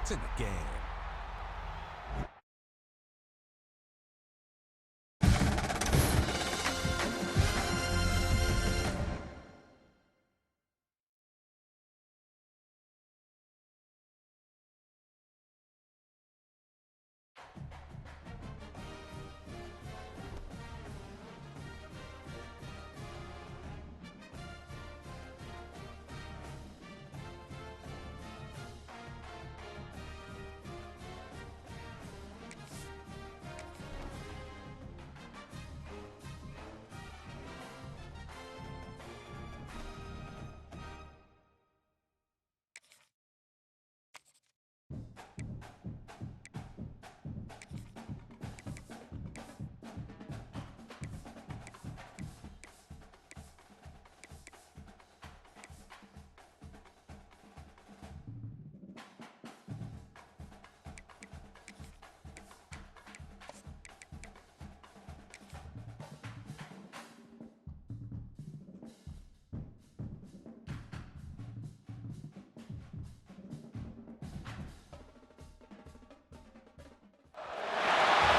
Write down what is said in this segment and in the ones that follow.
to the game.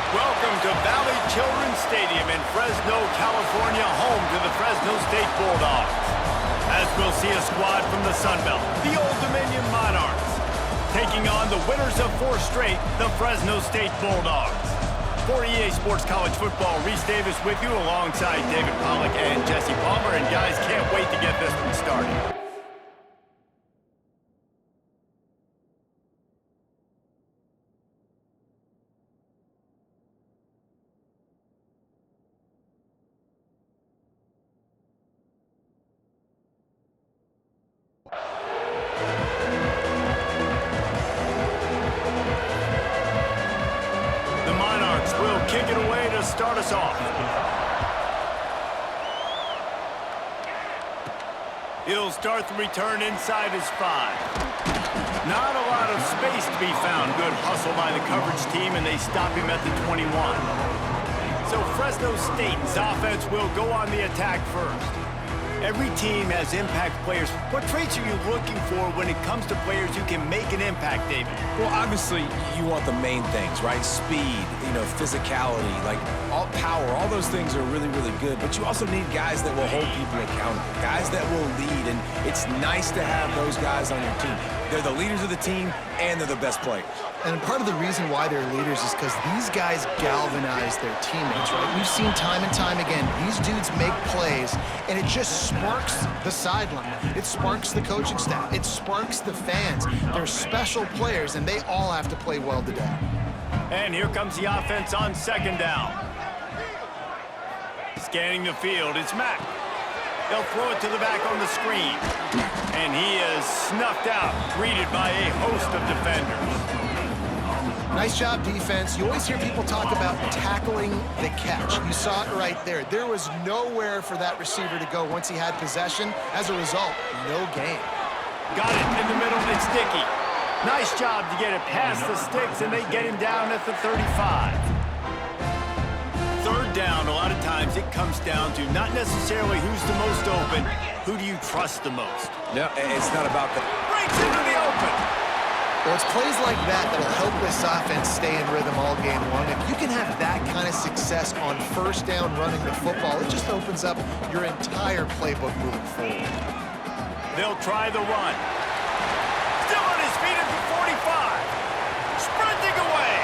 Welcome to Valley Children's Stadium in Fresno, California, home to the Fresno State Bulldogs. As we'll see a squad from the Sun Belt, the Old Dominion Monarchs, taking on the winners of 4 straight, the Fresno State Bulldogs. For EA Sports College Football, Reese Davis with you alongside David Pollack and Jesse Palmer. And guys, can't wait to get this one started. Kick it away to start us off. He'll start the return inside his 5. Not a lot of space to be found. Good hustle by the coverage team, and they stop him at the 21. So Fresno State's offense will go on the attack first. Every team has impact players. What traits are you looking for when it comes to players who can make an impact, David? Well, obviously, you want the main things, right? Speed, physicality, like all power, all those things are really, really good. But you also need guys that will hold people accountable, guys that will lead. And it's nice to have those guys on your team. They're the leaders of the team, and they're the best players. And part of the reason why they're leaders is because these guys galvanize their teammates, right? We've seen time and time again, these dudes make plays, and it just sparks the sideline. It sparks the coaching staff. It sparks the fans. They're special players, and they all have to play well today. And here comes the offense on 2nd down. Scanning the field, it's Mack. They'll throw it to the back on the screen. And he is snuffed out, greeted by a host of defenders. Nice job, defense. You always hear people talk about tackling the catch. You saw it right there. There was nowhere for that receiver to go once he had possession. As a result, no gain. Got it in the middle, it's Dickey. Nice job to get it past the sticks, and they get him down at the 35. 3rd down, a lot of times it comes down to not necessarily who's the most open, who do you trust the most? Yeah, it's not about the... Breaks into the open. Well, it's plays like that that'll help this offense stay in rhythm all game long. If you can have that kind of success on 1st down running the football, it just opens up your entire playbook moving forward. They'll try the run. Still on his feet at the 45. Sprinting away.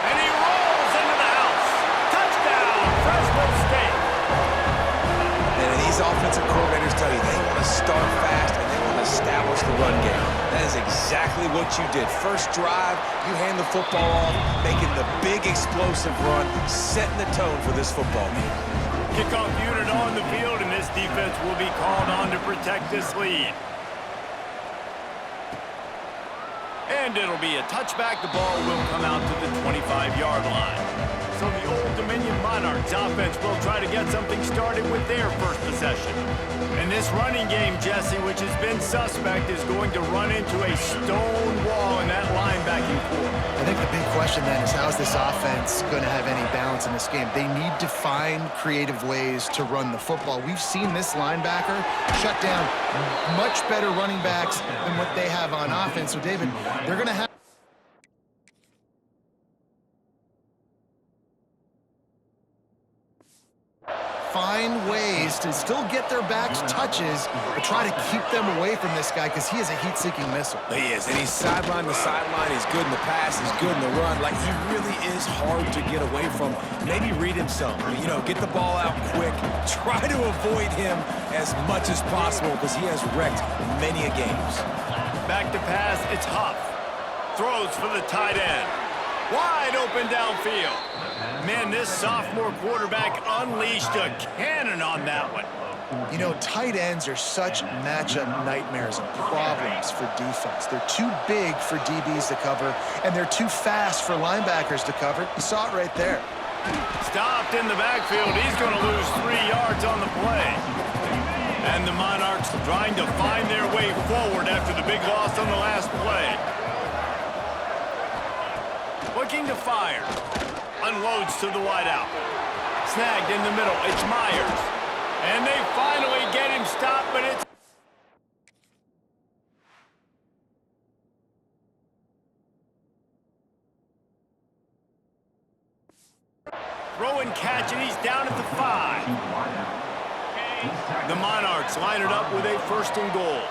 And he rolls into the house. Touchdown, Fresno State. And these offensive coordinators tell you they want to start fast and they want to establish the run game. That is exactly what you did. First drive, you hand the football off, making the big explosive run, setting the tone for this football game. Kickoff unit on the field, and this defense will be called on to protect this lead. And it'll be a touchback. The ball will come out to the 25-yard line. So the Old Dominion Monarchs offense will try to get something started with their first possession. And this running game, Jesse, which has been suspect, is going to run into a stone wall in that linebacking core. I think the big question then is, how is this offense going to have any balance in this game? They need to find creative ways to run the football. We've seen this linebacker shut down much better running backs than what they have on offense. So, David, they're going to have find ways to still get their backs touches, but try to keep them away from this guy because he is a heat-seeking missile. He is, and he's sideline to sideline. He's good in the pass. He's good in the run. Like, he really is hard to get away from. Maybe read him some. You know, get the ball out quick. Try to avoid him as much as possible because he has wrecked many a games. Back to pass, it's Huff. Throws for the tight end. Wide open downfield. Man, this sophomore quarterback unleashed a cannon on that one. You know, tight ends are such matchup nightmares and problems for defense. They're too big for DBs to cover, and they're too fast for linebackers to cover. You saw it right there. Stopped in the backfield. He's going to lose 3 yards on the play. And the Monarchs trying to find their way forward after the big loss on the last play. Looking to fire. Unloads to the wideout. Snagged in the middle. It's Myers. And they finally get him stopped, but it's... Throw and catch, and he's down at the 5. The Monarchs line it up with a 1st and goal.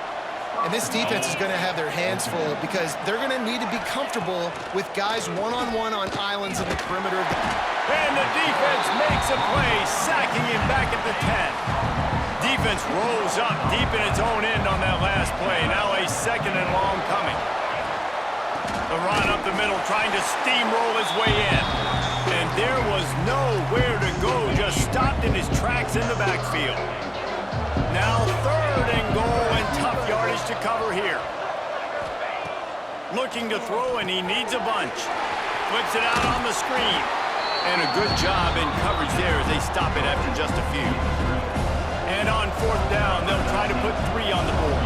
And this defense is going to have their hands full because they're going to need to be comfortable with guys one-on-one on islands in the perimeter. And the defense makes a play, sacking him back at the 10. Defense rolls up deep in its own end on that last play. Now a 2nd and long coming. The run up the middle, trying to steamroll his way in. And there was nowhere to go, just stopped in his tracks in the backfield. Now 3rd and goal, and tough yardage to cover here. Looking to throw, and he needs a bunch. Flips it out on the screen. And a good job in coverage there as they stop it after just a few. And on 4th down, they'll try to put 3 on the board.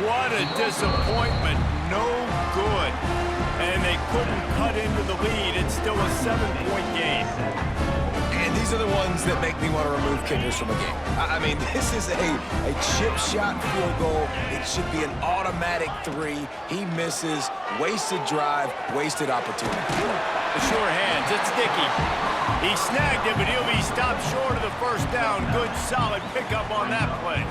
What a disappointment. No good. And they couldn't cut into the lead. It's still a 7-point game. And these are the ones that make me want to remove kickers from a game. I mean, this is a chip shot field goal. It should be an automatic 3. He misses. Wasted drive, wasted opportunity. The sure hands, it's Dickey. He snagged it, but he'll be stopped short of the 1st down. Good, solid pickup on that play.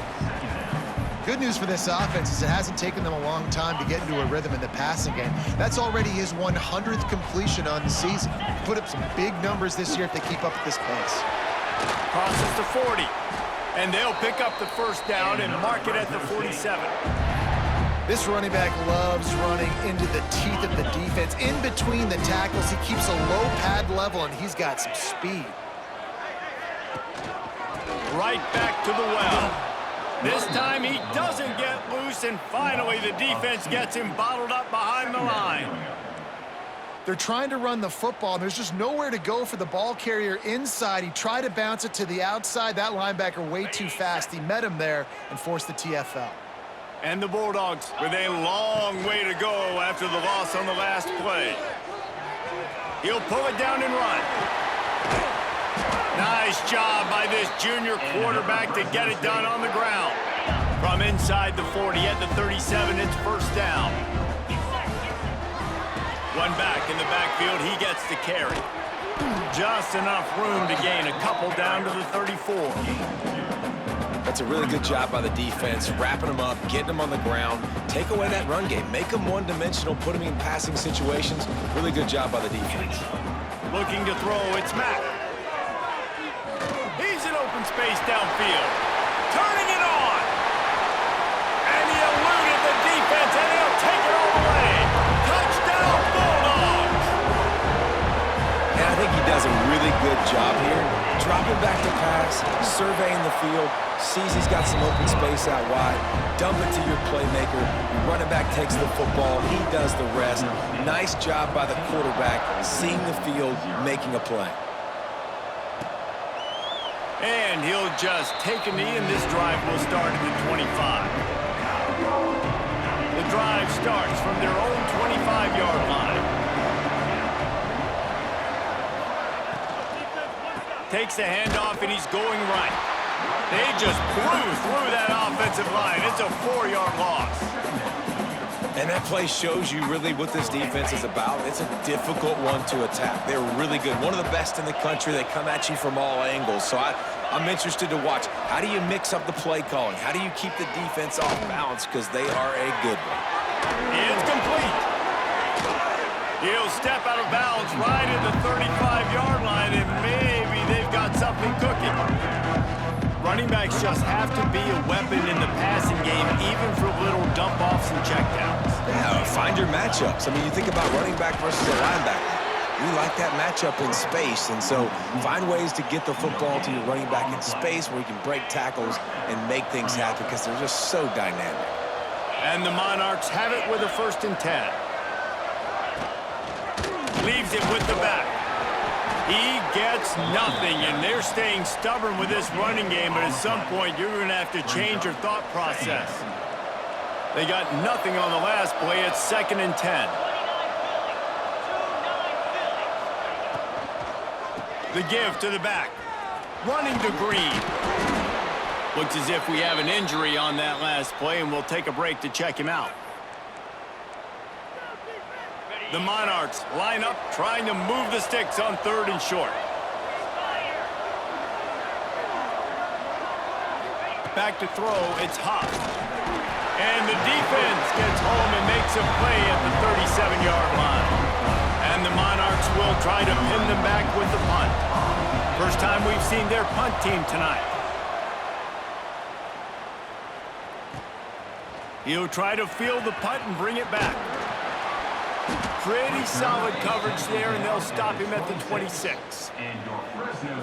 Good news for this offense is it hasn't taken them a long time to get into a rhythm in the passing game. That's already his 100th completion on the season. Put up some big numbers this year if they keep up at this pace. Crosses to 40. And they'll pick up the 1st down and mark it at the 47. This running back loves running into the teeth of the defense. In between the tackles, he keeps a low pad level, and he's got some speed. Right back to the well. This time he doesn't get loose, and finally the defense gets him bottled up behind the line. They're trying to run the football, and there's just nowhere to go for the ball carrier inside. He tried to bounce it to the outside. That linebacker way too fast. He met him there and forced the TFL. And the Bulldogs with a long way to go after the loss on the last play. He'll pull it down and run. Nice job by this junior quarterback to get it done on the ground. From inside the 40 at the 37, it's 1st down. One back in the backfield, he gets the carry. Just enough room to gain a couple down to the 34. That's a really good job by the defense, wrapping them up, getting them on the ground, take away that run game, make them one-dimensional, put them in passing situations. Really good job by the defense. Looking to throw, it's Mack. He's in open space downfield. Turning it on. And he eluded the defense, and he'll take it all the way. Touchdown, Bulldogs! And I think he does a really good job here, dropping back to pass, surveying the field, sees he's got some open space out wide, dump it to your playmaker, your running back takes the football, he does the rest. Nice job by the quarterback, seeing the field, making a play. And he'll just take a knee, and this drive will start at the 25. The drive starts from their own 25-yard line. Takes the handoff, and he's going right. They just blew through that offensive line. It's a 4-yard loss. And that play shows you really what this defense is about. It's a difficult one to attack. They're really good. One of the best in the country. They come at you from all angles. So I'm interested to watch. How do you mix up the play calling? How do you keep the defense off balance? Because they are a good one. It's complete. He'll step out of bounds right at the 35-yard line, and maybe they've got something cooking. Running backs just have to be a weapon in the passing game, even for little dump-offs and checkdowns. Yeah, find your matchups. I mean, you think about running back versus a linebacker. We like that matchup in space, and so find ways to get the football to your running back in space where you can break tackles and make things happen because they're just so dynamic. And the Monarchs have it with a 1st and 10. Leaves it with the back. He gets nothing, and they're staying stubborn with this running game, but at some point you're going to have to change your thought process. They got nothing on the last play. It's 2nd and 10. The give to the back. Running to Green. Looks as if we have an injury on that last play, and we'll take a break to check him out. The Monarchs line up, trying to move the sticks on 3rd and short. Back to throw, it's Huff. And the defense gets home and makes a play at the 37-yard line. And the Monarchs will try to pin them back with the punt. First time we've seen their punt team tonight. He'll try to field the punt and bring it back. Pretty solid coverage there, and they'll stop him at the 26.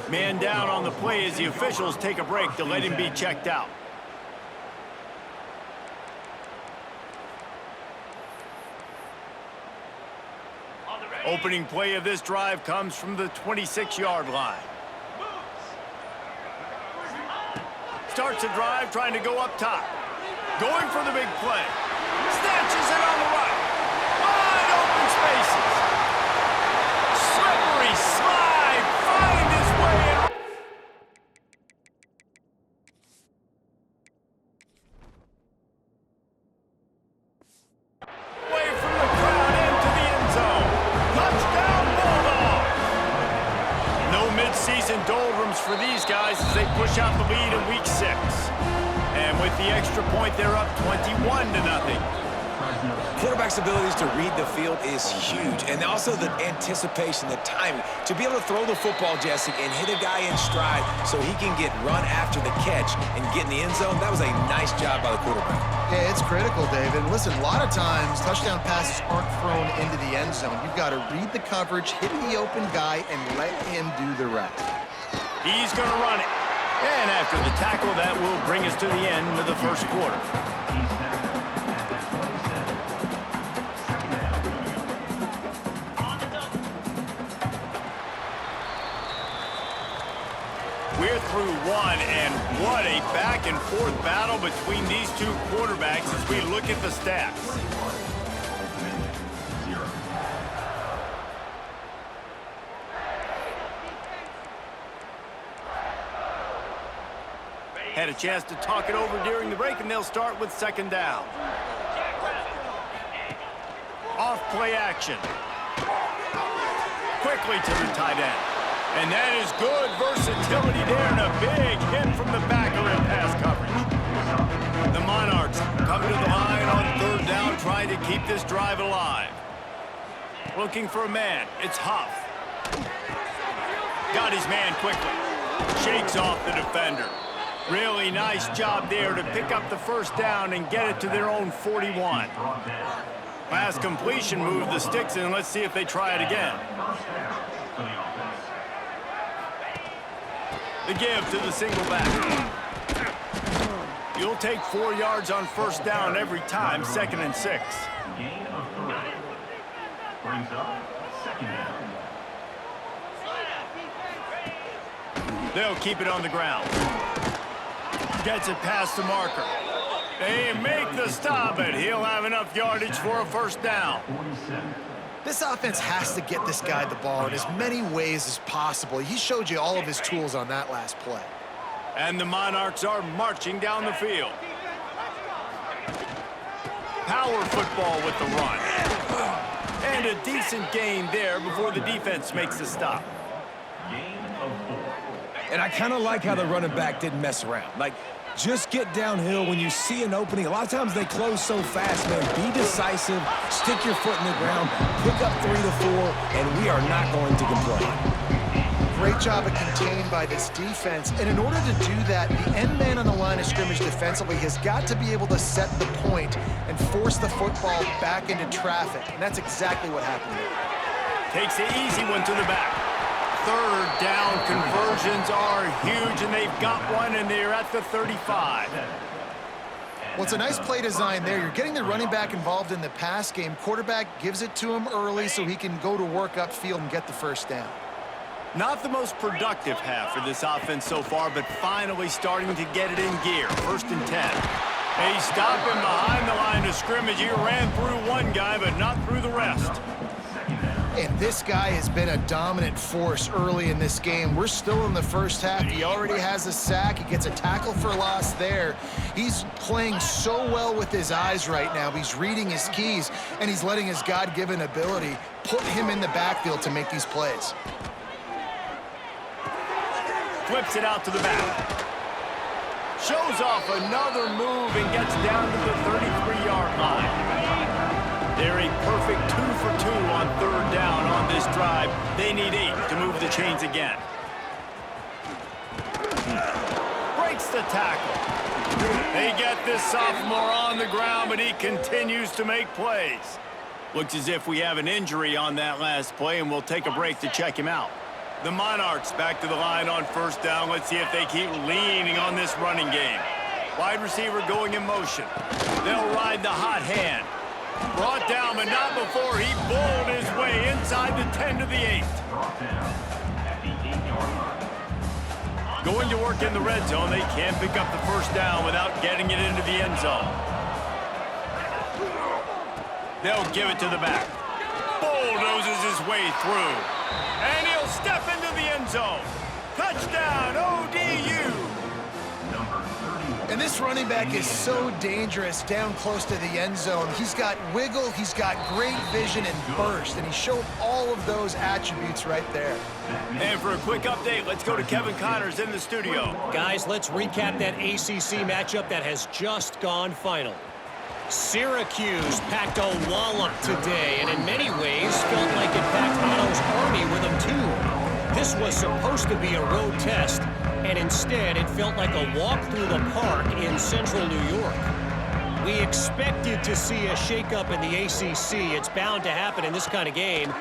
Man down on the play as the officials take a break to let him be checked out. Opening play of this drive comes from the 26-yard line. Starts a drive trying to go up top. Going for the big play. Snatches it on the right. Wide open spaces. Slippery slide. Find his way in. Away from the crowd into the end zone. Touchdown Bulldogs. No mid-season doldrums for these guys as they push out the lead in week 6. And with the extra point, they're up 21-0. Quarterback's abilities to read the field is huge, and also the anticipation, the timing. To be able to throw the football, Jesse, and hit a guy in stride so he can get run after the catch and get in the end zone, that was a nice job by the quarterback. Yeah, it's critical, David. Listen, a lot of times touchdown passes aren't thrown into the end zone. You've got to read the coverage, hit the open guy, and let him do the rest. He's going to run it. And after the tackle, that will bring us to the end of the first quarter. We're through one, and what a back-and-forth battle between these two quarterbacks as we look at the stats. Had a chance to talk it over during the break, and they'll start with 2nd down. Off play action. Quickly to the tight end. And that is good versatility there, and a big hit from the backer in pass coverage. The Monarchs come to the line on 3rd down, trying to keep this drive alive. Looking for a man. It's Huff. Got his man quickly. Shakes off the defender. Really nice job there to pick up the 1st down and get it to their own 41. Last completion moved the sticks in. Let's see if they try it again. The give to the single back. You'll take 4 yards on first down every time, 2nd and 6. Gain of 3. Brings up 2nd down. They'll keep it on the ground. Gets it past the marker. They make the stop, but he'll have enough yardage for a first down. 47. This offense has to get this guy the ball in as many ways as possible. He showed you all of his tools on that last play. And the Monarchs are marching down the field. Power football with the run. And a decent gain there before the defense makes the stop. Gain of 4. And I kind of like how the running back didn't mess around. Like, just get downhill when you see an opening. A lot of times they close so fast, man. Be decisive, stick your foot in the ground, pick up 3 to 4, and we are not going to complain. Great job of contained by this defense. And in order to do that, the end man on the line of scrimmage defensively has got to be able to set the point and force the football back into traffic. And that's exactly what happened there. Takes the easy one to the back. 3rd down conversions are huge, and they've got one, and they're at the 35. Well, it's a nice play design there. You're getting the running back involved in the pass game. Quarterback gives it to him early so he can go to work upfield and get the first down. Not the most productive half for this offense so far, but finally starting to get it in gear. 1st and 10. They stop him behind the line of scrimmage. He ran through one guy, but not through the rest. And this guy has been a dominant force early in this game. We're still in the first half. He already has a sack. He gets a tackle for loss there. He's playing so well with his eyes right now. He's reading his keys, and he's letting his God-given ability put him in the backfield to make these plays. Flips it out to the back. Shows off another move and gets down to the 33-yard line. They're a perfect 2 for 2 on 3rd down on this drive. They need 8 to move the chains again. Breaks the tackle. They get this sophomore on the ground, but he continues to make plays. Looks as if we have an injury on that last play, and we'll take a break to check him out. The Monarchs back to the line on first down. Let's see if they keep leaning on this running game. Wide receiver going in motion. They'll ride the hot hand. Brought down, but not before he bowled his way inside the 10 to the 8. Going to work in the red zone. They can't pick up the first down without getting it into the end zone. They'll give it to the back. Bulldozes his way through. And he'll step into the end zone. Touchdown, ODU. And this running back is so dangerous down close to the end zone. He's got wiggle, he's got great vision and burst, and he showed all of those attributes right there. And for a quick update, let's go to Kevin Connors in the studio. Guys, let's recap that ACC matchup that has just gone final. Syracuse packed a wallop today, and in many ways felt like it packed Otto's Army with them too. This was supposed to be a road test, and instead it felt like a walk through the park in central New York. We expected to see a shakeup in the ACC. It's bound to happen in this kind of game,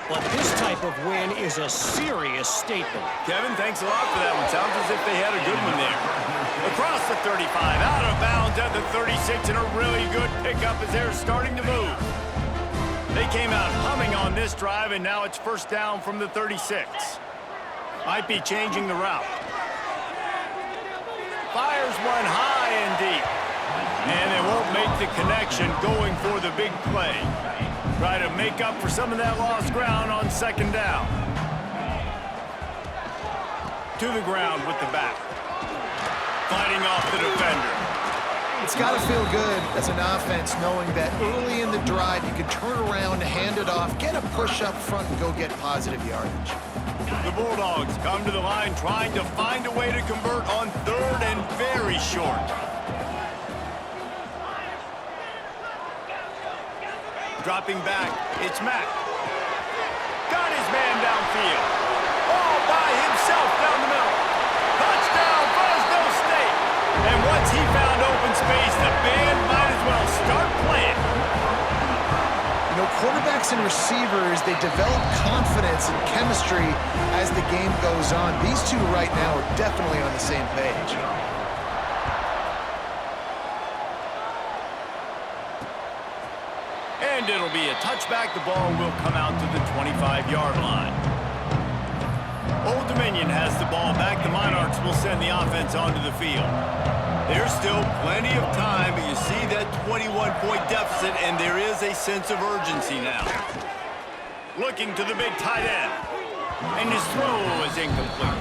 but this type of win is a serious statement. Kevin, thanks a lot for that one. Sounds as if they had a good one there. Across the 35, out of bounds at the 36, and a really good pickup as they're starting to move. They came out humming on this drive, and now it's first down from the 36. Might be changing the route. Fires one high and deep. And they won't make the connection going for the big play. Try to make up for some of that lost ground on second down. To the ground with the back. Fighting off the defender. It's got to feel good as an offense knowing that early in the drive you can turn around, hand it off, get a push up front, and go get positive yardage. The Bulldogs come to the line trying to find a way to convert on third and very short. Dropping back, it's Mack. Got his man downfield. All by himself down the middle. Touchdown, Fresno State. And once he found open space, the band might as well start playing. You know, quarterbacks quarterbacks and receivers, they develop confidence and chemistry as the game goes on. These two right now are definitely on the same page. And it'll be a touchback. The ball will come out to the 25-yard line. Old Dominion has the ball back. The Monarchs will send the offense onto the field. There's still plenty of time, but you see that 21-point deficit, and there is a sense of urgency now. Looking to the big tight end. And his throw is incomplete.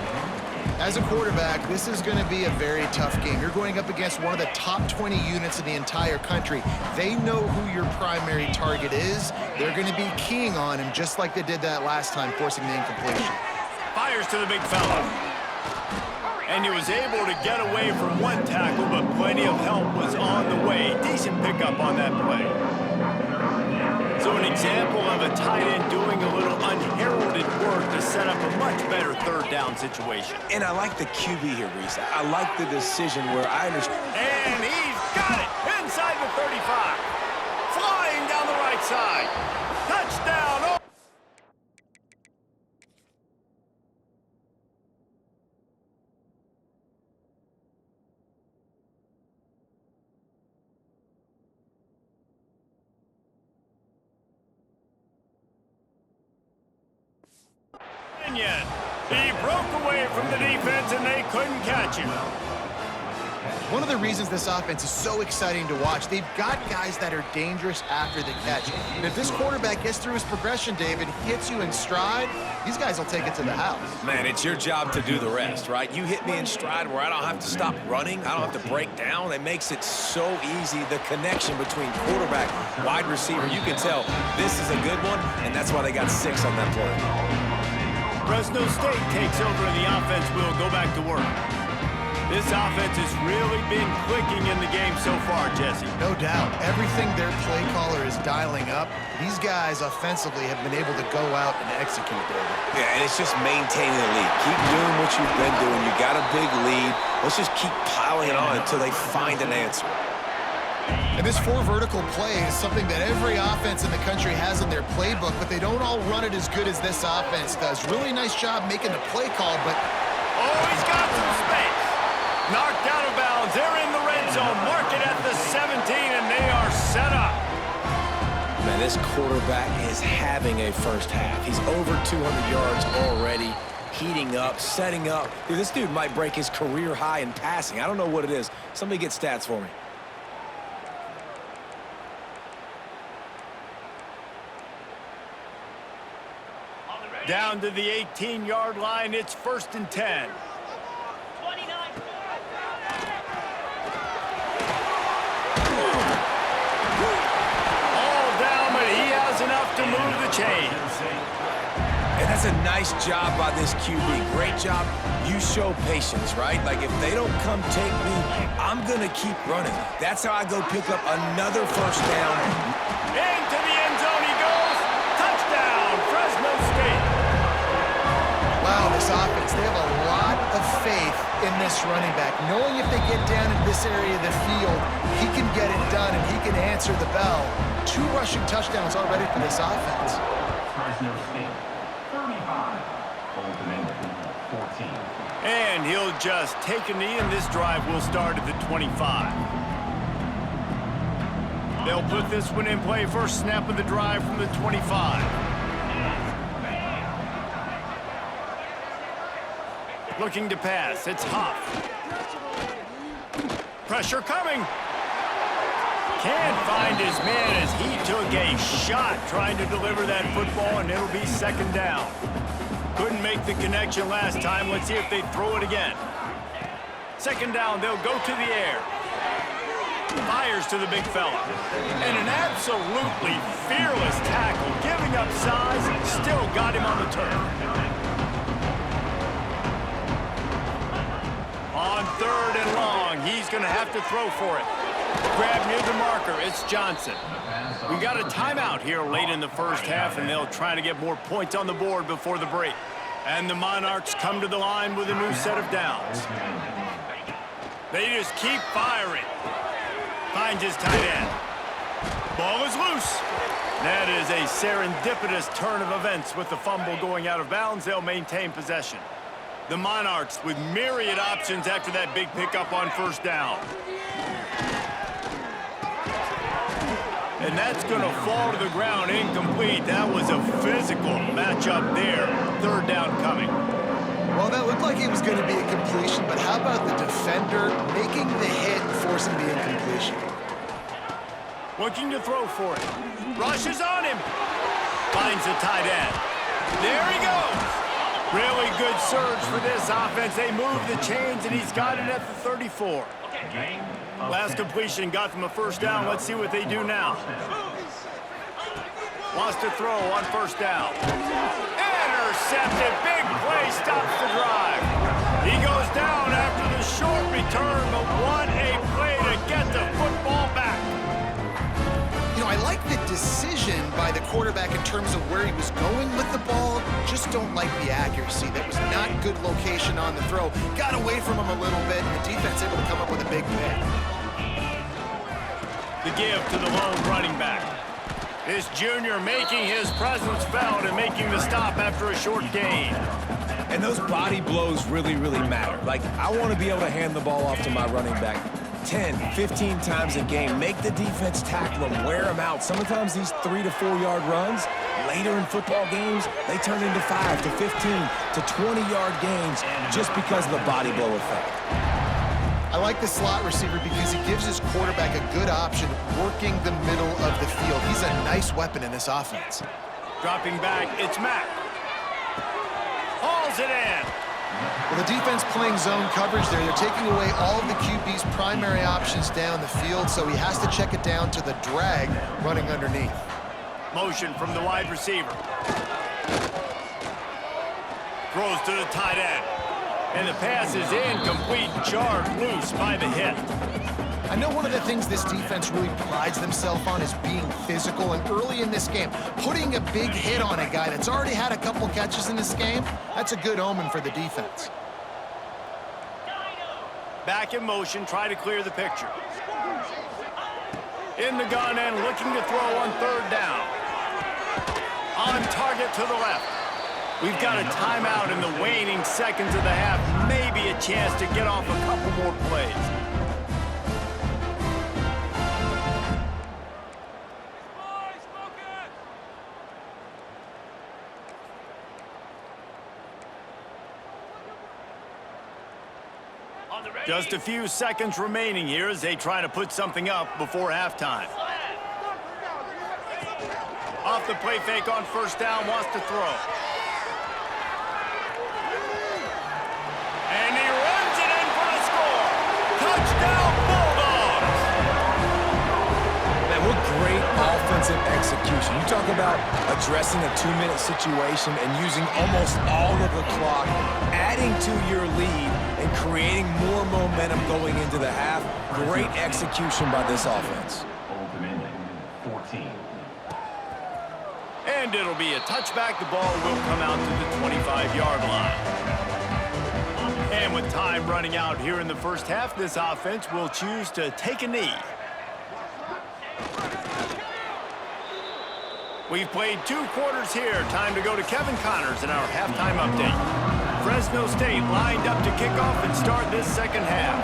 As a quarterback, this is going to be a very tough game. You're going up against one of the top 20 units in the entire country. They know who your primary target is. They're going to be keying on him just like they did that last time, forcing the incompletion. Fires to the big fella. And he was able to get away from one tackle, but plenty of help was on the way. Decent pickup on that play. So an example of a tight end doing a little unheralded work to set up a much better third down situation. And I like the QB here, Reese. I like the decision where I understand. And he's got it inside the 35. Flying down the right side. Touchdown. Oh. He broke away from the defense and they couldn't catch him. One of the reasons this offense is so exciting to watch, they've got guys that are dangerous after the catch. And if this quarterback gets through his progression, David, hits you in stride, these guys will take it to the house. Man, it's your job to do the rest, right? You hit me in stride where I don't have to stop running. I don't have to break down. It makes it so easy. The connection between quarterback, wide receiver, you can tell this is a good one, and that's why they got 6 on that play. Fresno State takes over and the offense will go back to work. This offense has really been clicking in the game so far, Jesse. No doubt. Everything their play caller is dialing up, these guys offensively have been able to go out and execute, David. Yeah, and it's just maintaining the lead. Keep doing what you've been doing. You got a big lead. Let's just keep piling it on until they find an answer. And this 4 vertical play is something that every offense in the country has in their playbook, but they don't all run it as good as this offense does. Really nice job making the play call, but... Oh, he's got some space. Knocked out of bounds. They're in the red zone. Mark it at the 17, and they are set up. Man, this quarterback is having a first half. He's over 200 yards already, heating up, setting up. Dude, this dude might break his career high in passing. I don't know what it is. Somebody get stats for me. Down to the 18-yard line. It's 1st and 10. All down, but he has enough to move the chains. And that's a nice job by this QB. Great job. You show patience, right? Like, if they don't come take me, I'm going to keep running. That's how I go pick up another first down. Into the end zone he goes. Touchdown, Fresno State. Wow, this offense, they have a lot of faith in this running back. Knowing if they get down in this area of the field, he can get it done and he can answer the bell. 2 rushing touchdowns already for this offense. Fresno State, 35. Old Dominion, 14. And he'll just take a knee, and this drive will start at the 25. They'll put this one in play. First snap of the drive from the 25. Looking to pass. It's Huff. Pressure coming. Can't find his man as he took a shot trying to deliver that football, and it'll be 2nd down. Couldn't make the connection last time. Let's see if they throw it again. 2nd down, they'll go to the air. Fires to the big fella. And an absolutely fearless tackle, giving up size, still got him on the turf. On 3rd and long, he's going to have to throw for it. Grab near the marker, it's Johnson. We got a timeout here late in the first half, and they'll try to get more points on the board before the break. And the Monarchs come to the line with a new set of downs. They just keep firing. Finds his tight end. Ball is loose. That is a serendipitous turn of events with the fumble going out of bounds. They'll maintain possession. The Monarchs with myriad options after that big pickup on first down. And that's going to fall to the ground incomplete. That was a physical matchup there. Third down coming. Well, that looked like it was going to be a completion, but how about the defender making the hit and forcing the incompletion? Looking to throw for it. Rushes on him. Finds the tight end. There he goes. Really good surge for this offense. They move the chains, and he's got it at the 34. Last completion got them a first down. Let's see what they do now. Wants to throw on first down. Intercepted. Big play stops the drive. He goes down after the short return, but what a play to get the football back. You know, I like the decision by the quarterback in terms of where he was going with the ball. Just don't like the accuracy. That was not good location on the throw. Got away from him a little bit, and the defense able to come up with a big pick. The give to the lone running back. This junior making his presence felt and making the stop after a short gain. And those body blows really, really matter. Like, I want to be able to hand the ball off to my running back 10, 15 times a game. Make the defense tackle them, wear them out. Sometimes these 3 to 4 yard runs, later in football games, they turn into 5 to 15 to 20 yard gains just because of the body blow effect. I like the slot receiver because he gives his quarterback a good option working the middle of the field. He's a nice weapon in this offense. Dropping back, it's Mack. Hauls it in. Well, the defense playing zone coverage there. They're taking away all of the QB's primary options down the field, so he has to check it down to the drag running underneath. Motion from the wide receiver. Throws to the tight end. And the pass is incomplete, jarred loose by the hit. I know one of the things this defense really prides themselves on is being physical, and early in this game, putting a big hit on a guy that's already had a couple catches in this game, that's a good omen for the defense. Back in motion, try to clear the picture. In the gun and looking to throw on third down. On target to the left. We've got a timeout in the waning seconds of the half. Maybe a chance to get off a couple more plays. Just a few seconds remaining here as they try to put something up before halftime. Off the play fake on first down, wants to throw. And he runs it in for the score. Touchdown, Bulldogs! Man, what great offensive execution. You talk about addressing a 2-minute situation and using almost all of the clock, adding to your lead, and creating more momentum going into the half. Great execution by this offense. Old Dominion, 14. And it'll be a touchback. The ball will come out to the 25-yard line. And with time running out here in the first half, this offense will choose to take a knee. We've played 2 quarters here. Time to go to Kevin Connors in our halftime update. Fresno State lined up to kick off and start this second half.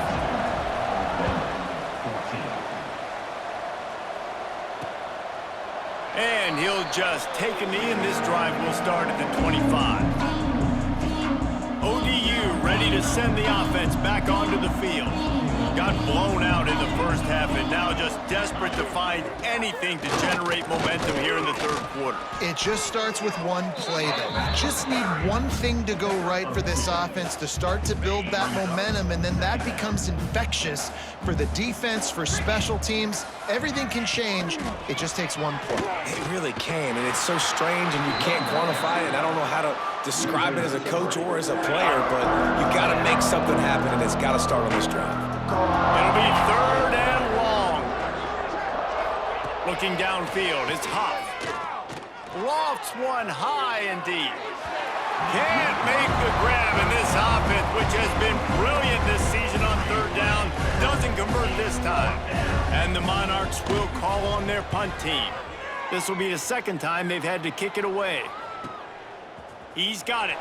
And he'll just take a knee, and this drive will start at the 25. ODU ready to send the offense back onto the field. Got blown out in the first half and now just desperate to find anything to generate momentum here in the third quarter. It just starts with one play, though. You just need one thing to go right for this offense to start to build that momentum, and then that becomes infectious for the defense, for special teams. Everything can change. It just takes one play. It really can, and it's so strange, and you can't quantify it, and I don't know how to describe it as a coach or as a player, but you got to make something happen, and it's got to start on this drive. It'll be third and long. Looking downfield, it's Huff. Lofts one high and deep. Can't make the grab, in this offense, which has been brilliant this season on third down, doesn't convert this time. And the Monarchs will call on their punt team. This will be the second time they've had to kick it away. He's got it.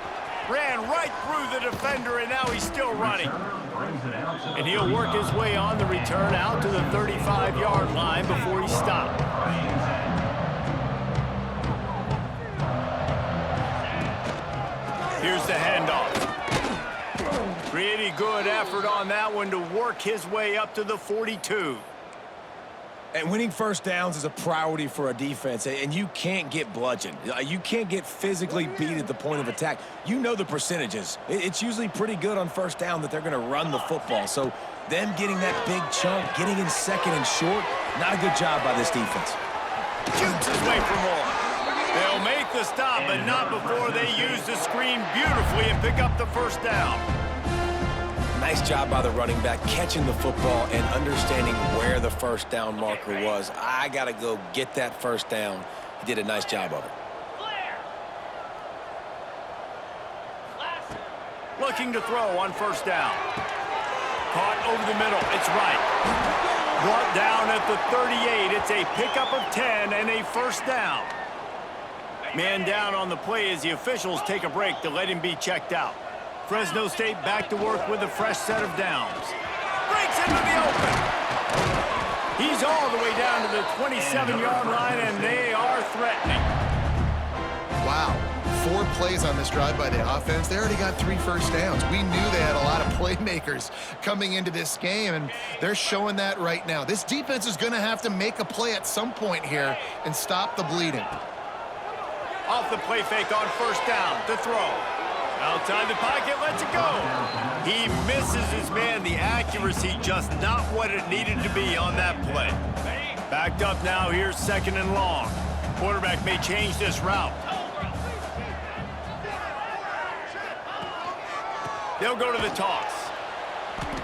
Ran right through the defender, and now he's still running. And he'll work his way on the return out to the 35-yard line before he stopped. Here's the handoff. Pretty good effort on that one to work his way up to the 42. And winning first downs is a priority for a defense, and you can't get bludgeoned. You can't get physically beat at the point of attack. You know the percentages. It's usually pretty good on first down that they're going to run the football. So them getting that big chunk, getting in second and short, not a good job by this defense. Shoots his way for more. They'll make the stop, but not before they use the screen beautifully and pick up the first down. Nice job by the running back catching the football and understanding where the first down marker was. I got to go get that first down. He did a nice job of it. Looking to throw on first down. Caught over the middle. It's right. Brought down at the 38. It's a pickup of 10 and a first down. Man down on the play as the officials take a break to let him be checked out. Fresno State back to work with a fresh set of downs. Breaks into the open. He's all the way down to the 27-yard line, and they are threatening. Wow. 4 plays on this drive by the offense. They already got 3 first downs. We knew they had a lot of playmakers coming into this game, and they're showing that right now. This defense is going to have to make a play at some point here and stop the bleeding. Off the play fake on first down to throw. Outside the pocket, lets it go. He misses his man. The accuracy just not what it needed to be on that play. Backed up now, here's second and long. Quarterback may change this route. They'll go to the toss.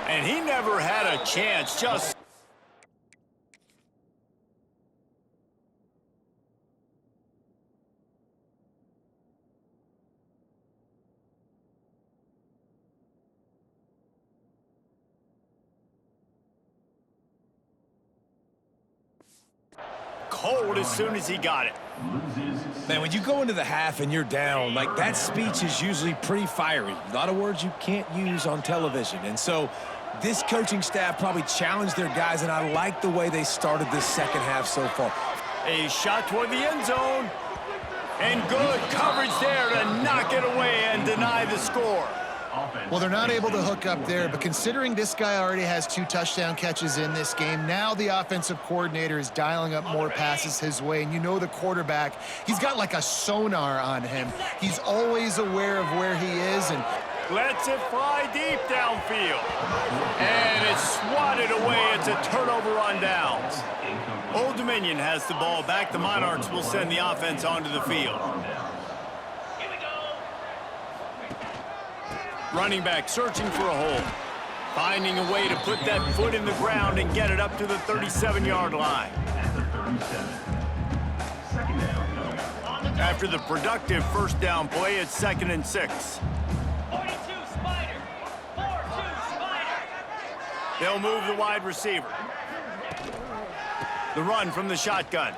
And he never had a chance, just... cold as soon as he got it. Man, when you go into the half and you're down, like, that speech is usually pretty fiery. A lot of words you can't use on television. And so this coaching staff probably challenged their guys, and I like the way they started this second half so far. A shot toward the end zone. And good coverage there to knock it away and deny the score. Well, they're not able to hook up there, but considering this guy already has 2 touchdown catches in this game, now the offensive coordinator is dialing up more passes his way, and you know the quarterback, he's got like a sonar on him. He's always aware of where he is, and lets it fly deep downfield. And it's swatted away. It's a turnover on downs. Old Dominion has the ball back. The Monarchs will send the offense onto the field. Running back searching for a hole. Finding a way to put that foot in the ground and get it up to the 37-yard line. After the productive first down play, it's 2nd and 6. 42 Spider. 4-2 Spider. They'll move the wide receiver. The run from the shotgun.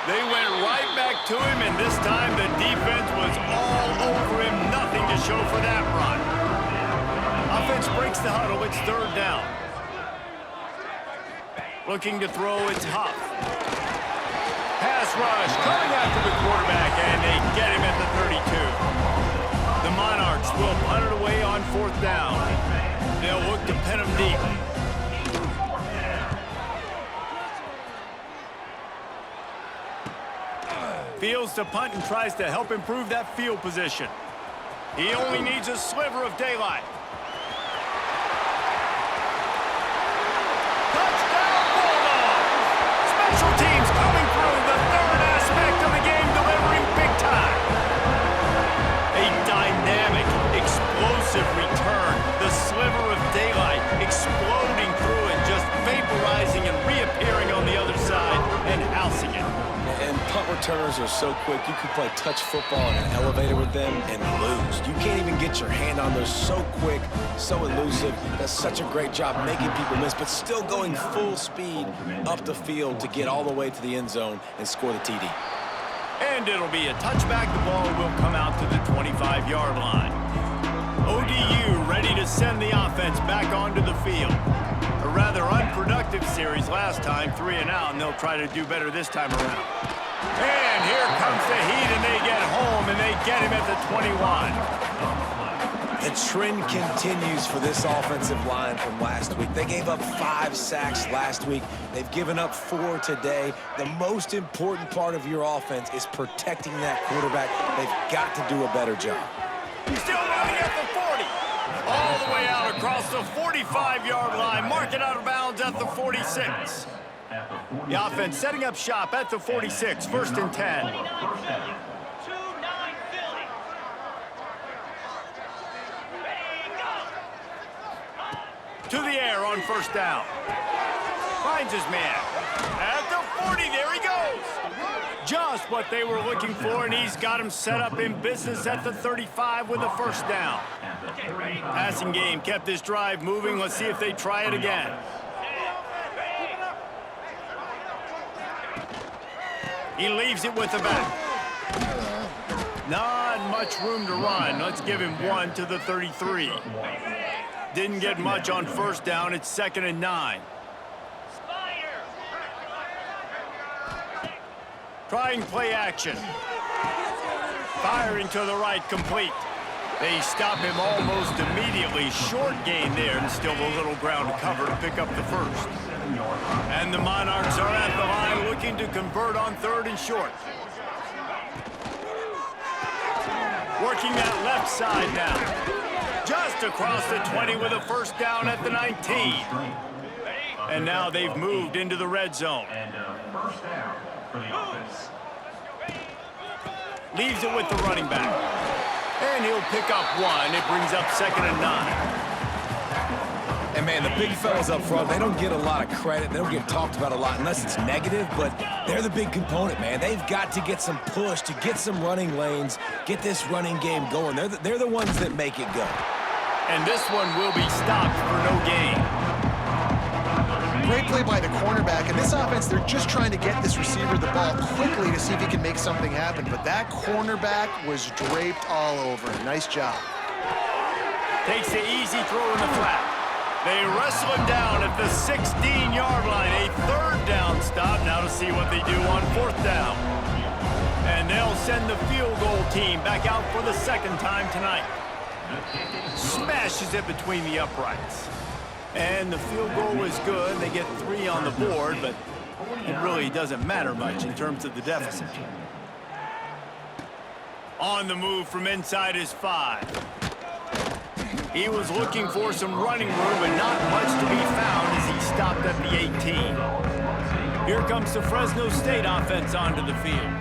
They went right back to him, and this time the defense was all over him. Nothing to show for that run. Offense breaks the huddle. It's 3rd down. Looking to throw, it's Huff. Pass rush coming after the quarterback, and they get him at the 32. The Monarchs will punt it away on 4th down. They'll look to pin him deep. Fields to punt and tries to help improve that field position. He only needs a sliver of daylight. Touchdown Bulldogs! Special teams coming through, the 3rd aspect of the game, delivering big time. A dynamic, explosive return. The sliver of daylight exploding through it, just vaporizing and reappearing on the other side and housing it. And punt returners are so quick, you could play touch football in an elevator with them and lose. You can't even get your hand on those. So quick, so elusive. Does such a great job making people miss, but still going full speed up the field to get all the way to the end zone and score the TD. And it'll be a touchback. The ball will come out to the 25-yard line. ODU ready to send the offense back onto the field. A rather unproductive series last time, 3 and out, and they'll try to do better this time around. And here comes the heat, and they get home, and they get him at the 21. The trend continues for this offensive line from last week. They gave up 5 sacks last week. They've given up 4 today. The most important part of your offense is protecting that quarterback. They've got to do a better job. Still running at the 40. All the way out across the 45-yard line. Mark it out of bounds at the 46. The offense setting up shop at the 46. 1st and 10. 29 Philly. Ready, go. To the air on 1st down. Finds his man. At the 40, there he goes. Just what they were looking for, and he's got him set up in business at the 35 with a 1st down. Passing game kept this drive moving. Let's see if they try it again. He leaves it with the back. Not much room to run. Let's give him 1 to the 33. Didn't get much on 1st down. It's 2nd and 9. Trying play action. Firing to the right, complete. They stop him almost immediately. Short gain there, and still a little ground to cover to pick up the 1st. And the Monarchs are at the line looking to convert on 3rd and short. Working that left side now. Just across the 20 with a 1st down at the 19. And now they've moved into the red zone. And 1st down for the offense. Leaves it with the running back. And he'll pick up 1. It brings up 2nd and 9. And, man, the big fellas up front, they don't get a lot of credit. They don't get talked about a lot unless it's negative, but they're the big component, man. They've got to get some push, to get some running lanes, get this running game going. They're the ones that make it go. And this one will be stopped for no gain. Great play by the cornerback. In this offense, they're just trying to get this receiver the ball quickly to see if he can make something happen. But that cornerback was draped all over. Nice job. Takes the easy throw in the flat. They wrestle him down at the 16-yard line. A 3rd down stop. Now to see what they do on 4th down. And they'll send the field goal team back out for the 2nd time tonight. Smashes it between the uprights. And the field goal is good. They get 3 on the board, but it really doesn't matter much in terms of the deficit. On the move from inside his 5. He was looking for some running room, but not much to be found as he stopped at the 18. Here comes the Fresno State offense onto the field.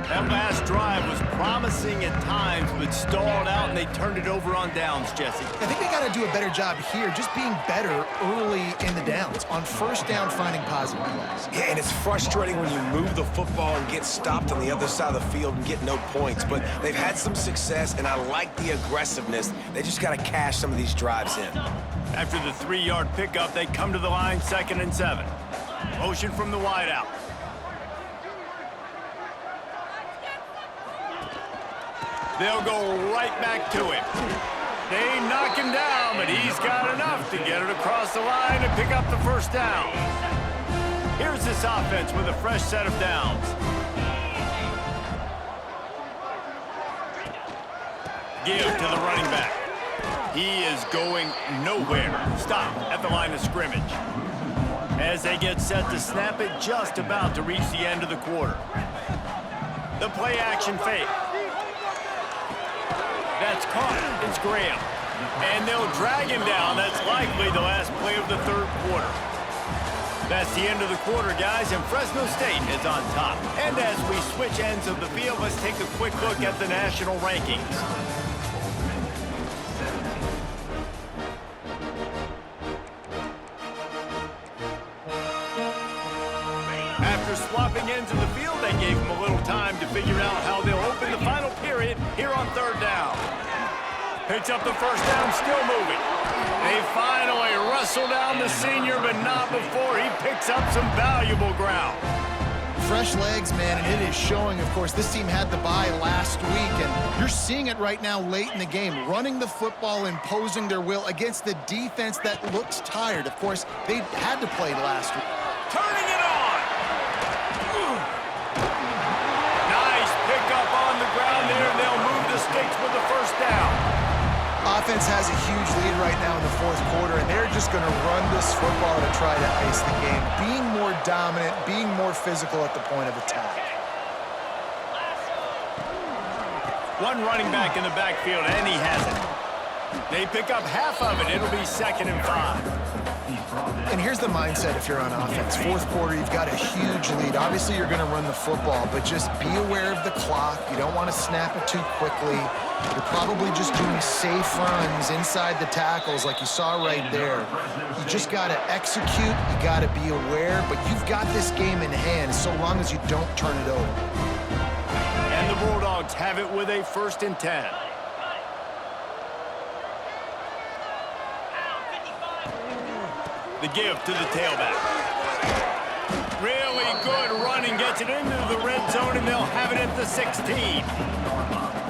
That last drive was promising at times, but stalled out, and they turned it over on downs, Jesse. I think they got to do a better job here, just being better early in the downs. On 1st down, finding positive plays. Yeah, and it's frustrating when you move the football and get stopped on the other side of the field and get no points. But they've had some success, and I like the aggressiveness. They just got to cash some of these drives in. After the 3-yard pickup, they come to the line, 2nd and 7. Motion from the wideout. They'll go right back to him. They knock him down, but he's got enough to get it across the line and pick up the 1st down. Here's this offense with a fresh set of downs. Give to the running back. He is going nowhere. Stop at the line of scrimmage. As they get set to snap it, just about to reach the end of the quarter. The play action fake. That's caught. It's Graham. And they'll drag him down. That's likely the last play of the 3rd quarter. That's the end of the quarter, guys, and Fresno State is on top. And as we switch ends of the field, let's take a quick look at the national rankings. After swapping ends of the field, they play gave them a little time to figure out how they'll open the final period here on third down. Picks up the first down, still moving. They finally wrestle down the senior, but not before he picks up some valuable ground. Fresh legs, man, and it is showing, of course. This team had the bye last week, and you're seeing it right now late in the game, running the football, imposing their will against the defense that looks tired. Of course, they had to play last week. Turning it on. Nice pickup on the ground there, and they'll move the sticks with the first down. Offense has a huge lead right now in the fourth quarter, and they're just going to run this football to try to ice the game, being more dominant, being more physical at the point of attack. One running back in the backfield, and he has it. They pick up half of it. It'll be 2nd and 5. And here's the mindset if you're on offense. Fourth quarter, you've got a huge lead. Obviously, you're going to run the football, but just be aware of the clock. You don't want to snap it too quickly. You're probably just doing safe runs inside the tackles like you saw right there. You just got to execute. You got to be aware, but you've got this game in hand so long as you don't turn it over. And the Bulldogs have it with a 1st and 10. The give to the tailback. Really good running, gets it into the red zone, and they'll have it at the 16.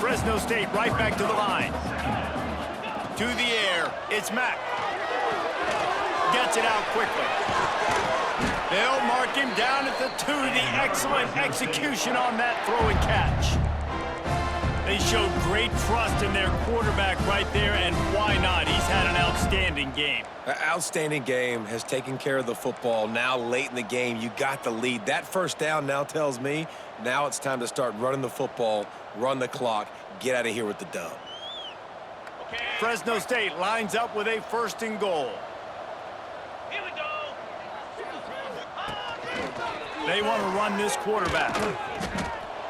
Fresno State right back to the line. To the air, it's Mack. Gets it out quickly. They'll mark him down at the 2. The excellent execution on that throw and catch. They showed great trust in their quarterback right there, and why not? He's had an outstanding game. An outstanding game, has taken care of the football. Now late in the game, you got the lead. That first down now tells me now it's time to start running the football, run the clock, get out of here with the dub. Fresno State lines up with a 1st and goal. Here we go. They want to run this quarterback.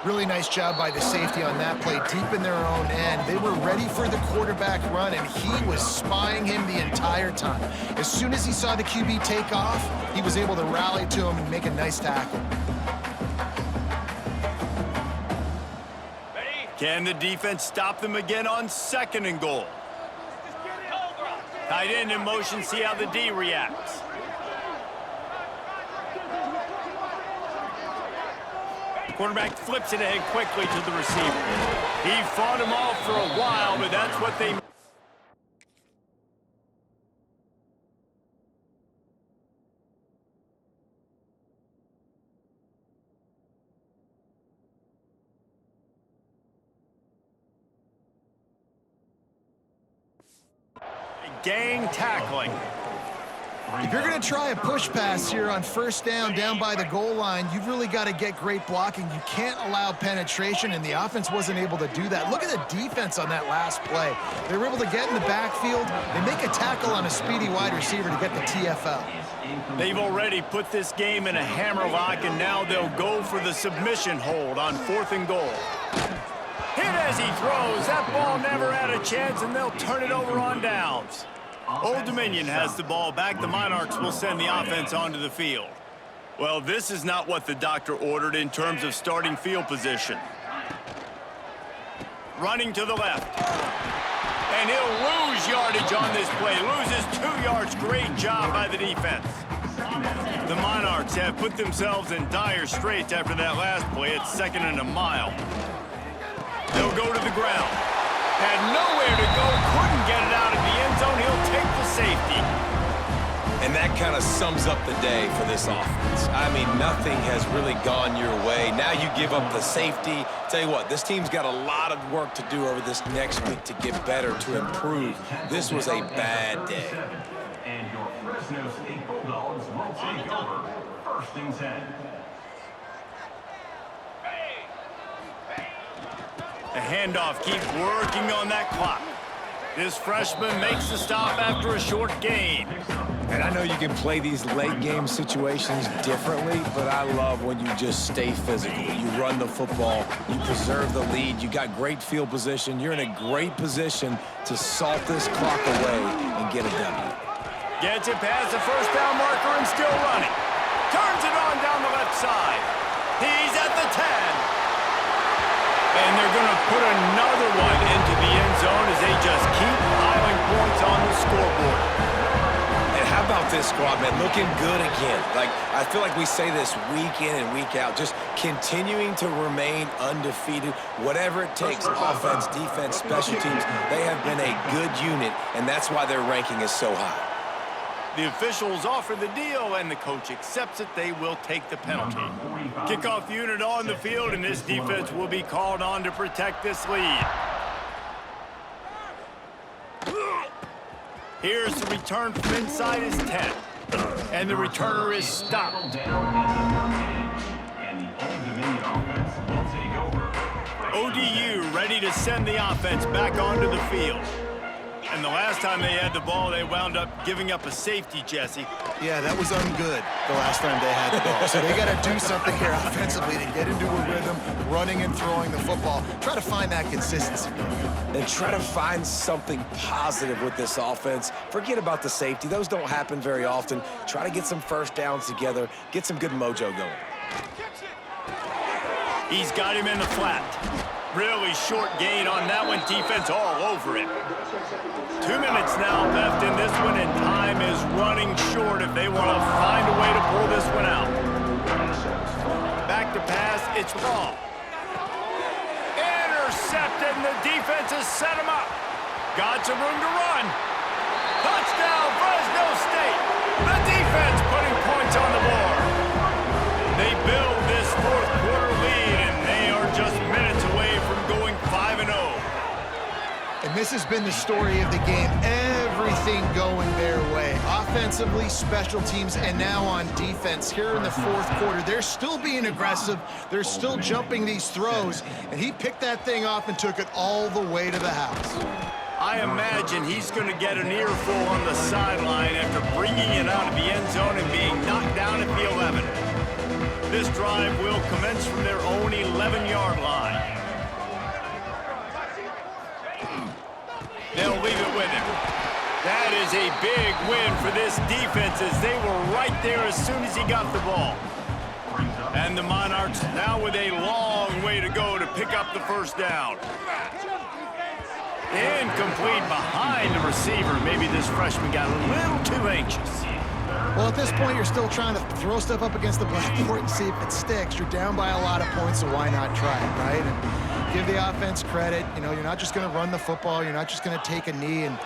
Really nice job by the safety on that play, deep in their own end. They were ready for the quarterback run, and he was spying him the entire time. As soon as he saw the QB take off, he was able to rally to him and make a nice tackle. Ready? Can the defense stop them again on 2nd and goal? Cobra. Tight end in motion, see how the D reacts. Quarterback flips it ahead quickly to the receiver. He fought him off for a while, but that's what they... Gang tackling. If you're going to try a push pass here on 1st down by the goal line, you've really got to get great blocking. You can't allow penetration, and the offense wasn't able to do that. Look at the defense on that last play. They were able to get in the backfield. They make a tackle on a speedy wide receiver to get the TFL. They've already put this game in a hammerlock, and now they'll go for the submission hold on 4th and goal. Hit as he throws. That ball never had a chance, and they'll turn it over on downs. Old Dominion has the ball back. The Monarchs will send the offense onto the field. Well, this is not what the doctor ordered in terms of starting field position. Running to the left. And he'll lose yardage on this play. Loses 2 yards. Great job by the defense. The Monarchs have put themselves in dire straits after that last play. It's 2nd and a mile. They'll go to the ground. Had nowhere to go, couldn't get it out of the end zone. He'll take the safety. And that kind of sums up the day for this offense. I mean, nothing has really gone your way. Now you give up the safety. Tell you what, this team's got a lot of work to do over this next week to get better, to improve. This was a bad day. And your Fresno State Bulldogs will take over 1st and 10. The handoff keeps working on that clock. This freshman makes the stop after a short gain. And I know you can play these late game situations differently, but I love when you just stay physical. You run the football, you preserve the lead, you got great field position. You're in a great position to salt this clock away and get a W. Gets it past the 1st down marker and still running. Turns it on down the left side. He's at the 10. And they're going to put another one into the end zone as they just keep piling points on the scoreboard. And how about this squad, man? Looking good again. Like, I feel like we say this week in and week out, just continuing to remain undefeated. Whatever it takes, offense, defense, special teams, they have been a good unit, and that's why their ranking is so high. The officials offer the deal, and the coach accepts it. They will take the penalty. Kickoff unit on the field, and this defense will be called on to protect this lead. Here's the return from inside his 10. And the returner is stopped. ODU ready to send the offense back onto the field. And the last time they had the ball, they wound up giving up a safety, Jesse. Yeah, that was ungood the last time they had the ball. So they got to do something here offensively to get into a rhythm, running and throwing the football. Try to find that consistency. And try to find something positive with this offense. Forget about the safety. Those don't happen very often. Try to get some first downs together, get some good mojo going. He's got him in the flat. Really short gain on that one. Defense all over it. 2 minutes now left in this one, and time is running short if they want to find a way to pull this one out. Back to pass, it's wrong. Intercepted, and the defense has set him up. Got some room to run. Touchdown, Fresno State. The defense putting points on the board. They build this fourth quarter lead, and they are just minutes away from going 5-0. And this has been the story of the game. Everything going their way. Offensively, special teams, and now on defense here in the fourth quarter. They're still being aggressive. They're still jumping these throws. And he picked that thing off and took it all the way to the house. I imagine he's going to get an earful on the sideline after bringing it out of the end zone and being knocked down at the 11. This drive will commence from their own 11-yard line. They'll leave it with him. That is a big win for this defense as they were right there as soon as he got the ball. And the Monarchs now with a long way to go to pick up the first down. Incomplete behind the receiver. Maybe this freshman got a little too anxious. Well, at this point, you're still trying to throw stuff up against the blackboard and see if it sticks. You're down by a lot of points, so why not try it, right? And give the offense credit. You know, you're not just going to run the football. You're not just going to take a knee and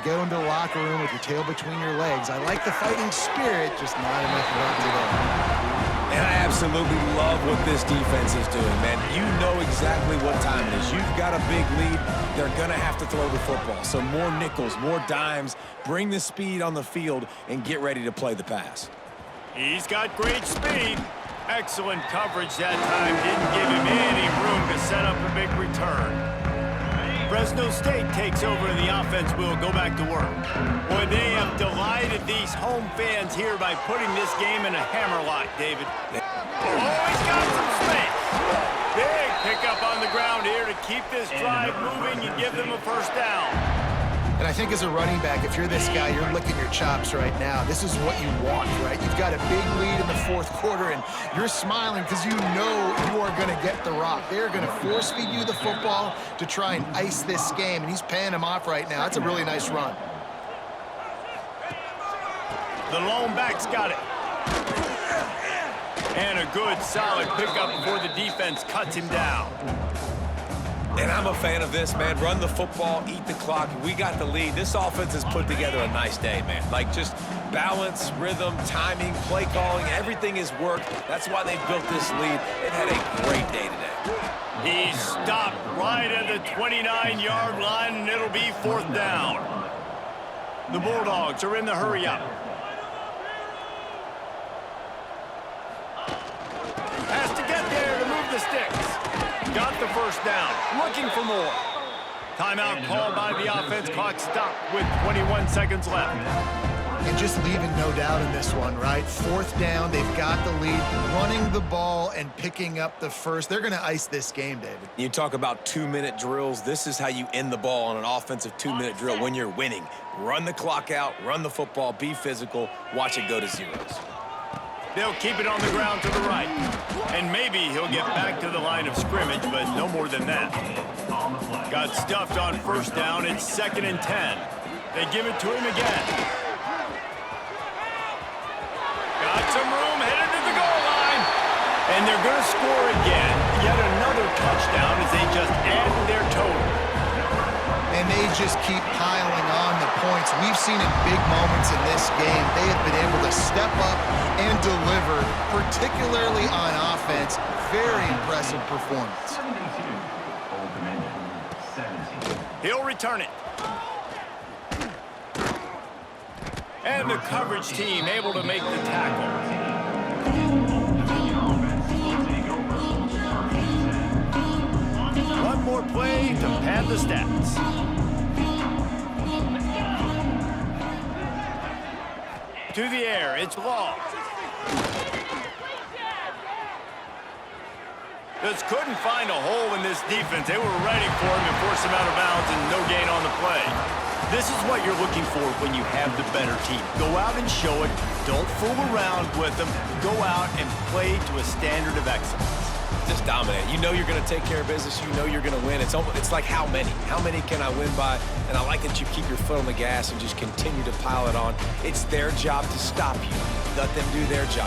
go into the locker room with your tail between your legs. I like the fighting spirit, just not enough run today. And I absolutely love what this defense is doing, man. You know exactly what time it is. You've got a big lead. They're going to have to throw the football. So more nickels, more dimes, bring the speed on the field, and get ready to play the pass. He's got great speed. Excellent coverage that time. Didn't give him any room to set up a big return. Fresno State takes over and the offense will go back to work. Boy, they have delighted these home fans here by putting this game in a hammerlock, David. Oh, he's got some space. Big pickup on the ground here to keep this drive moving and give them a first down. And I think as a running back, if you're this guy, you're licking your chops right now. This is what you want, right? You've got a big lead in the fourth quarter, and you're smiling because you know you are going to get the rock. They're going to force-feed you the football to try and ice this game, and he's paying him off right now. That's a really nice run. The lone back's got it. And a good, solid pickup before the defense cuts him down. And I'm a fan of this, man. Run the football, eat the clock. We got the lead. This offense has put together a nice day, man. Like, just balance, rhythm, timing, play calling, everything has worked. That's why they've built this lead. They've had a great day today. He stopped right at the 29-yard line, and it'll be fourth down. The Bulldogs are in the hurry-up. Has to get there to move the sticks. Got the first down. Looking for more. Timeout called by the offense. Clock stopped with 21 seconds left. And just leaving no doubt in this one, right? Fourth down, they've got the lead, running the ball and picking up the first. They're going to ice this game, David. You talk about 2-minute drills. This is how you end the ball on an offensive 2-minute drill when you're winning. Run the clock out, run the football, be physical, watch it go to zeros. They'll keep it on the ground to the right. And maybe he'll get back to the line of scrimmage, but no more than that. Got stuffed on first down. It's 2nd and 10. They give it to him again. Got some room, headed to the goal line. And they're going to score again. Yet another touchdown as they just add to their total. And they just keep piling on the points. We've seen in big moments in this game, they have been able to step up and deliver, particularly on offense. Very impressive performance. 72, Old Dominion, 17. He'll return it. And the coverage team able to make the tackle. One more play to pad the stats. To the air, it's Law. Just couldn't find a hole in this defense. They were ready for him and forced him out of bounds and no gain on the play. This is what you're looking for when you have the better team. Go out and show it. Don't fool around with them. Go out and play to a standard of excellence. Just dominate. You know you're going to take care of business. You know you're going to win. It's like how many? How many can I win by? And I like that you keep your foot on the gas and just continue to pile it on. It's their job to stop you. Let them do their job.